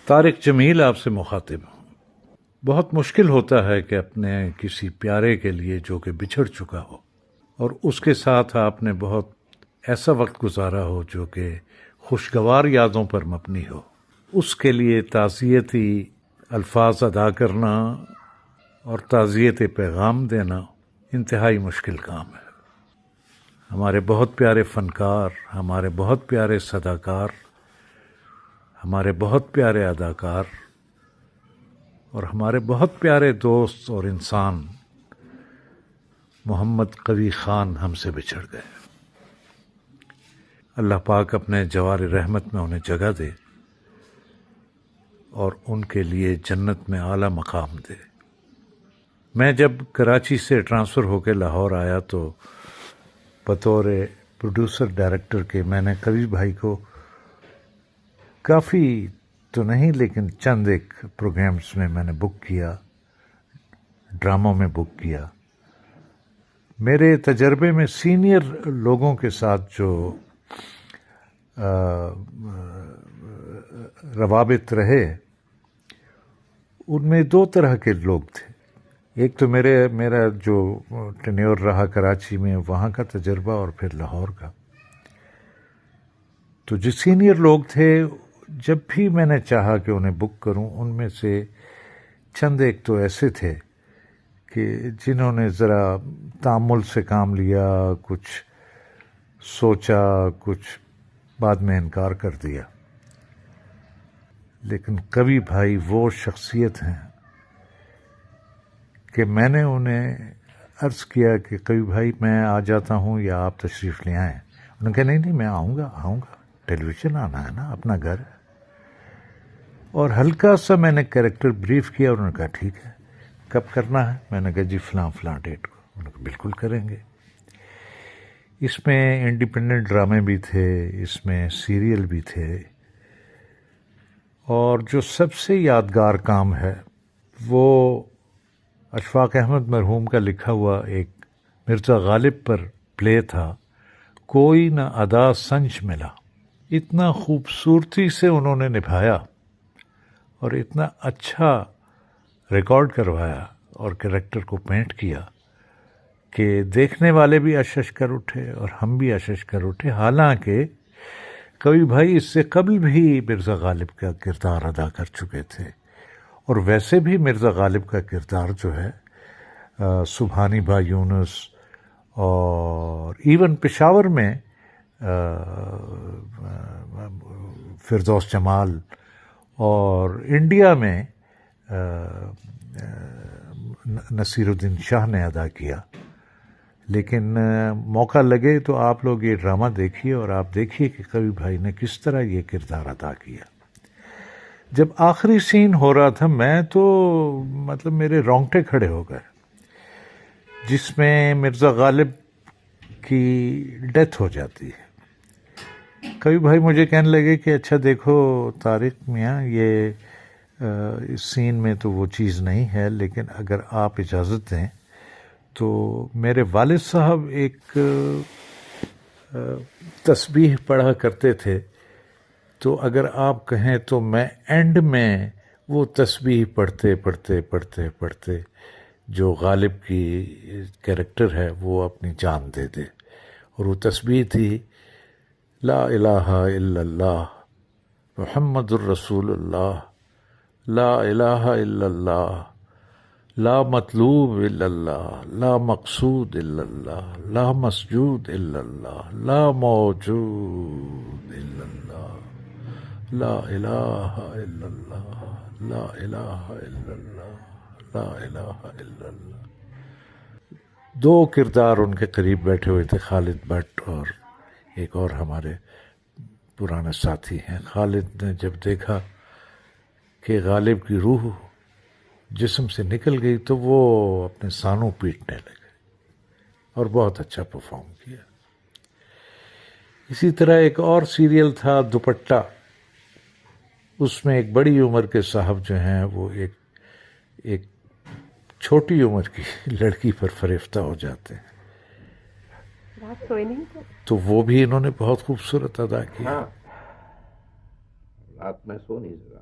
طارق جمیل آپ سے مخاطب ہوں۔ بہت مشکل ہوتا ہے کہ اپنے کسی پیارے کے لیے جو کہ بچھڑ چکا ہو اور اس کے ساتھ آپ نے بہت ایسا وقت گزارا ہو جو کہ خوشگوار یادوں پر مبنی ہو، اس کے لیے تعزیتی الفاظ ادا کرنا اور تعزیت پیغام دینا انتہائی مشکل کام ہے۔ ہمارے بہت پیارے فنکار، ہمارے بہت پیارے صداکار، ہمارے بہت پیارے اداکار اور ہمارے بہت پیارے دوست اور انسان محمد قوی خان ہم سے بچھڑ گئے۔ اللہ پاک اپنے جوار رحمت میں انہیں جگہ دے اور ان کے لیے جنت میں اعلیٰ مقام دے۔ میں جب کراچی سے ٹرانسفر ہو کے لاہور آیا تو بطور پروڈیوسر ڈائریکٹر کے میں نے قوی بھائی کو کافی تو نہیں لیکن چند ایک پروگرامز میں نے بک کیا، ڈراموں میں بک کیا۔ میرے تجربے میں سینئر لوگوں کے ساتھ جو روابط رہے ان میں دو طرح کے لوگ تھے۔ ایک تو میرا جو ٹینیور رہا کراچی میں وہاں کا تجربہ اور پھر لاہور کا۔ تو جو سینئر لوگ تھے جب بھی میں نے چاہا کہ انہیں بک کروں، ان میں سے چند ایک تو ایسے تھے کہ جنہوں نے ذرا تأمل سے کام لیا، کچھ سوچا، کچھ بعد میں انکار کر دیا۔ لیکن قوی بھائی وہ شخصیت ہیں کہ میں نے انہیں عرض کیا کہ قوی بھائی میں آ جاتا ہوں یا آپ تشریف لے آئیں۔ انہوں نے کہا نہیں میں آؤں گا، ٹیلی ویژن آنا ہے نا، اپنا گھر ہے۔ اور ہلکا سا میں نے کریکٹر بریف کیا، انہوں نے کہا ٹھیک ہے، کب کرنا ہے؟ میں نے کہا جی فلاں ڈیٹ کو۔ انہوں نے کہا بالکل کریں گے۔ اس میں انڈیپینڈنٹ ڈرامے بھی تھے، اس میں سیریل بھی تھے، اور جو سب سے یادگار کام ہے وہ اشفاق احمد مرحوم کا لکھا ہوا ایک مرزا غالب پر پلے تھا، کوئی نہ ادا سنج ملا۔ اتنا خوبصورتی سے انہوں نے نبھایا اور اتنا اچھا ریکارڈ کروایا اور کریکٹر کو پینٹ کیا کہ دیکھنے والے بھی اشش کر اٹھے اور ہم بھی اشش کر اٹھے۔ حالانکہ قوی بھائی اس سے قبل بھی مرزا غالب کا کردار ادا کر چکے تھے، اور ویسے بھی مرزا غالب کا کردار جو ہے سبحانی با یونس اور ایون پشاور میں فردوس جمال اور انڈیا میں نصیر الدین شاہ نے ادا کیا۔ لیکن موقع لگے تو آپ لوگ یہ ڈرامہ دیکھیے اور آپ دیکھیے کہ قوی بھائی نے کس طرح یہ کردار ادا کیا۔ جب آخری سین ہو رہا تھا میں تو مطلب میرے رونگٹے کھڑے ہو گئے، جس میں مرزا غالب کی ڈیتھ ہو جاتی ہے۔ قوی بھائی مجھے کہنے لگے کہ اچھا دیکھو طارق میاں، یہ اس سین میں تو وہ چیز نہیں ہے، لیکن اگر آپ اجازت دیں تو میرے والد صاحب ایک تسبیح پڑھا کرتے تھے، تو اگر آپ کہیں تو میں اینڈ میں وہ تسبیح پڑھتے جو غالب کی کریکٹر ہے وہ اپنی جان دے دے، اور وہ تسبیح تھی لا الہ الا اللہ محمد الرسول اللہ، لا الہ الا اللہ، لا مطلوب الا اللہ، لا مقصود الا اللہ، لا مسجود الا اللہ، لا موجود الا اللہ، لا الہ الا اللہ، لا الہ الا اللہ، لا الہ الا اللہ۔ دو کردار ان کے قریب بیٹھے ہوئے تھے، خالد بٹ اور ایک اور ہمارے پرانے ساتھی ہیں۔ خالد نے جب دیکھا کہ غالب کی روح جسم سے نکل گئی تو وہ اپنے سانوں پیٹنے لگے اور بہت اچھا پرفارم کیا۔ اسی طرح ایک اور سیریل تھا دوپٹہ، اس میں ایک بڑی عمر کے صاحب جو ہیں وہ ایک چھوٹی عمر کی لڑکی پر فریفتہ ہو جاتے ہیں، رات سوئے نہیں تھے تو وہ بھی انہوں نے بہت خوبصورت ادا کیا۔ ہاں، رات میں سو نہیں سکا۔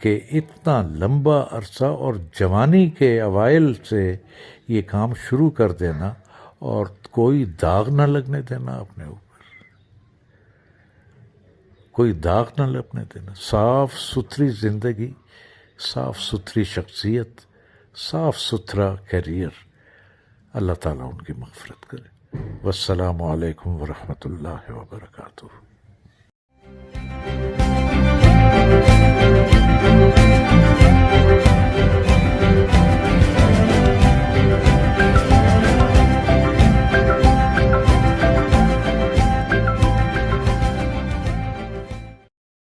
کہ اتنا لمبا عرصہ اور جوانی کے اوائل سے یہ کام شروع کر دینا اور کوئی داغ نہ لگنے دینا اپنے اوپر، کوئی داغ نہ لگنے دینا، صاف ستھری زندگی، صاف ستھری شخصیت، صاف ستھرا کیریئر. اللہ تعالیٰ ان کی مغفرت کرے. والسلام علیکم ورحمۃ اللہ وبرکاتہ.